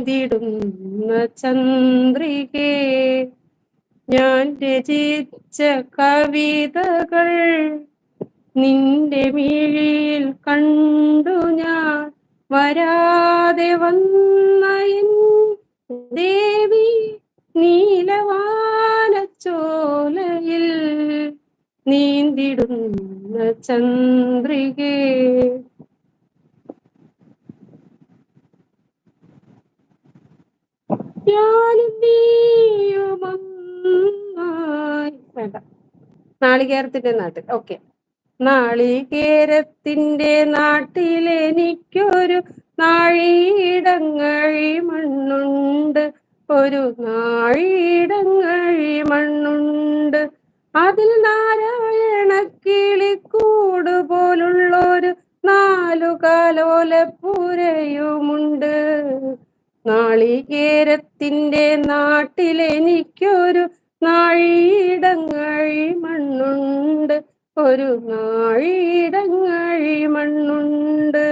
നീന്തിടുന്ന ചന്ദ്രികേ, ഞാൻ രചിച്ച കവിതകൾ നിന്റെ മിഴിയിൽ കണ്ടു ഞാൻ. വരാതെ വന്ന എൻ ദേവി നീലവാനച്ചോലയിൽ നീന്തിടുന്ന ചന്ദ്രികേ. ഞാനും നീയുമൊന്നായി. വേണ്ട, നാളികേരത്തിന്റെ നാട്ടിൽ. ഓക്കെ. നാളികേരത്തിന്റെ നാട്ടിലെനിക്കൊരു നാഴിയിടങ്ങഴി മണ്ണുണ്ട്, ഒരു നാഴിയിടങ്ങഴി മണ്ണുണ്ട്. അതിൽ നാരായണ കിളിക്കൂട് പോലുള്ളൊരു 4 കാലോലപ്പുരയുമുണ്ട്. നാളികേരത്തിന്റെ നാട്ടിലെനിക്കൊരു നാഴിയിടങ്ങഴി മണ്ണുണ്ട്, ഒരു നാഴിയിടങ്ങഴി മണ്ണുണ്ട്.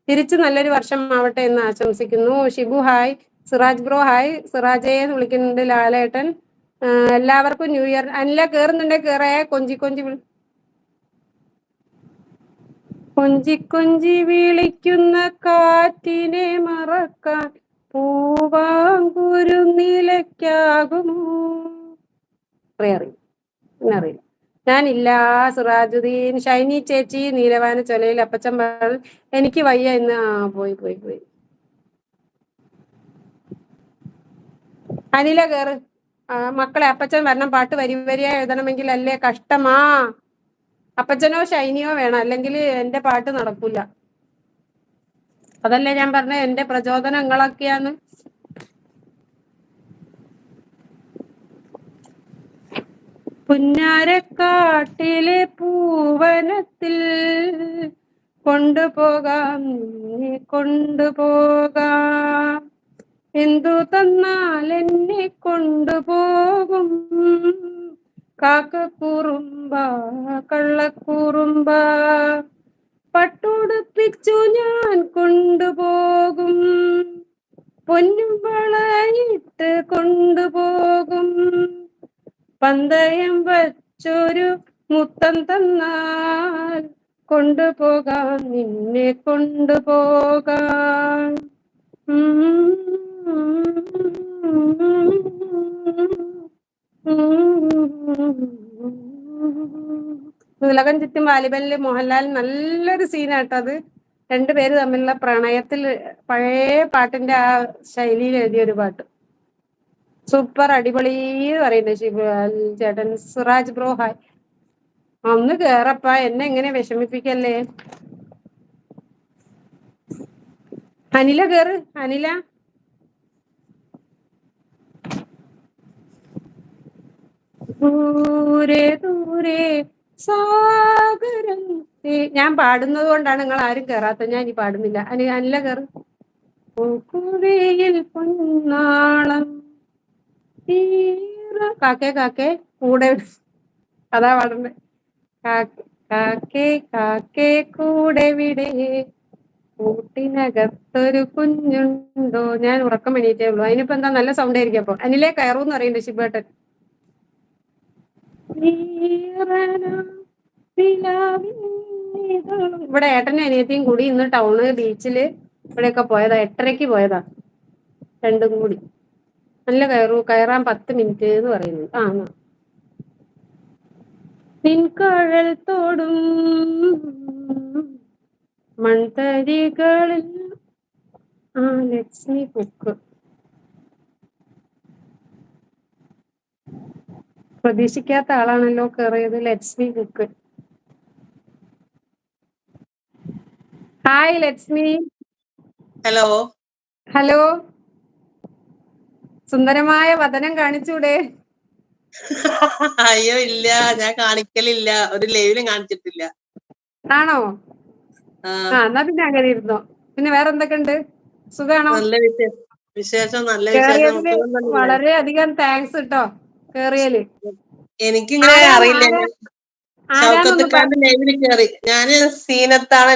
തിരിച്ചു നല്ലൊരു വർഷം ആവട്ടെ എന്ന് ആശംസിക്കുന്നു. Shibu hi, Siraj bro hi, സിറാജയെ വിളിക്കുന്നുണ്ട്, ലാലേട്ടൻ. എല്ലാവർക്കും ന്യൂ ഇയർ. അനില കേറുന്നുണ്ടെ കേറേ. കൊഞ്ചി കൊഞ്ചി കൊഞ്ചി കൊഞ്ചി വിളിക്കുന്ന കാറ്റിനെ മറക്കാൻ പൂവാങ്കുരു നിലയ്ക്കാകുമോ? അറിയില്ല. ഞാനില്ല. സിറാജുദ്ദീൻ, ഷൈനി ചേച്ചി, നീലവാന ചൊലയിൽ അപ്പച്ചൻ എനിക്ക് വയ്യ എന്ന്. പോയി. അനില കേറ്. മക്കളെ, അപ്പച്ചൻ വരണം. പാട്ട് വരിയായി എഴുതണമെങ്കിൽ അല്ലേ കഷ്ടമാ. അപ്പച്ചനോ ഷൈനിയോ വേണം, അല്ലെങ്കിൽ എന്റെ പാട്ട് നടക്കൂല. അതല്ലേ ഞാൻ പറഞ്ഞ എന്റെ പ്രചോദനങ്ങളൊക്കെയാണ്. പുന്നാരക്കാട്ടിലെ പൂവനത്തിൽ കൊണ്ടുപോകാം, എന്തു തന്നാൽ എന്നെ കൊണ്ടുപോകും കാക്കക്കുറുമ്പ, കള്ളക്കുറുമ്പ. പട്ടുടുപ്പിച്ചു ഞാൻ കൊണ്ടുപോകും, പൊന്നും വളയിട്ട് കൊണ്ടുപോകും. പന്തയം വച്ചൊരു മുത്തം തന്നാൽ കൊണ്ടുപോകാം, നിന്നെ കൊണ്ടുപോകാം. ഉലകം ചുറ്റും വാലിബനില് മോഹൻലാൽ നല്ലൊരു സീനാട്ടത്. രണ്ടുപേര് തമ്മിലുള്ള പ്രണയത്തിൽ പഴയ പാട്ടിന്റെ ആ ശൈലിയിൽ എഴുതിയൊരു പാട്ട്. സൂപ്പർ, അടിപൊളി പറയുന്നത് ശിവ ചേട്ടൻ. Siraj bro hi. ഒന്ന് കേറപ്പ, എന്നെ എങ്ങനെ വിഷമിപ്പിക്കല്ലേ. അനില കേറ്. അനില ദൂരെ ദൂരെ സാഗരം. ഞാൻ പാടുന്നത് കൊണ്ടാണ് നിങ്ങൾ ആരും കേറാത്ത. ഞാൻ ഇനി പാടുന്നില്ല. അനില കേറ്. പൂക്കുവയിൽ പൊന്നാളം കാക്കേ കൂടെ അതാ പാടണ്ടേ. കാക്കേ കൂടെ വിടെ, കൂട്ടിനകത്തൊരു കുഞ്ഞുണ്ടോ. ഞാൻ ഉറക്കം എണീറ്റേ ഉള്ളൂ. അതിനിപ്പോ എന്താ, നല്ല സൗണ്ട് ആയിരിക്കും. അപ്പൊ അനിലേ കയറൂന്ന് അറിയണ്ടേ ശിവേട്ടൻ. ഇവിടെ ഏട്ടനും അനിയത്തിയും കൂടി ഇന്ന് ടൗണ് ബീച്ചില് ഇവിടെയൊക്കെ പോയതാ. 8:30 പോയതാ രണ്ടും കൂടി. നല്ല കയറാൻ 10 മിനിറ്റ് എന്ന് പറയുന്നു. നിൻകഴൽ തോടും മൺതരികളിൽ. ലക്ഷ്മി കുക്ക്. പ്രതീക്ഷിക്കാത്ത ആളാണല്ലോ കയറിയത്. Lakshmi cook. Hi Lakshmi. Hello. സുന്ദരമായ വദനം കാണിച്ചൂടെ? അയ്യോ ഇല്ല, ഞാൻ കാണിക്കലില്ല. ഒരു ലൈവിലും കാണിച്ചിട്ടില്ല. ആണോ? എന്നാ പിന്നെ അങ്ങനെ ഇരുന്നോ. പിന്നെ വേറെ എന്തൊക്കെയുണ്ട്? സുഖാണോ? നല്ല വിശേഷം. നല്ല വിശേഷം. വളരെ അധികം താങ്ക്സ് കേട്ടോ കേറിയല്. എനിക്കിങ്ങനെ അറിയില്ല. ഷൗക്കത്ത് ഖാന്റെ ലൈവിൽ കയറി. ഞാന് സീനത്താണ്.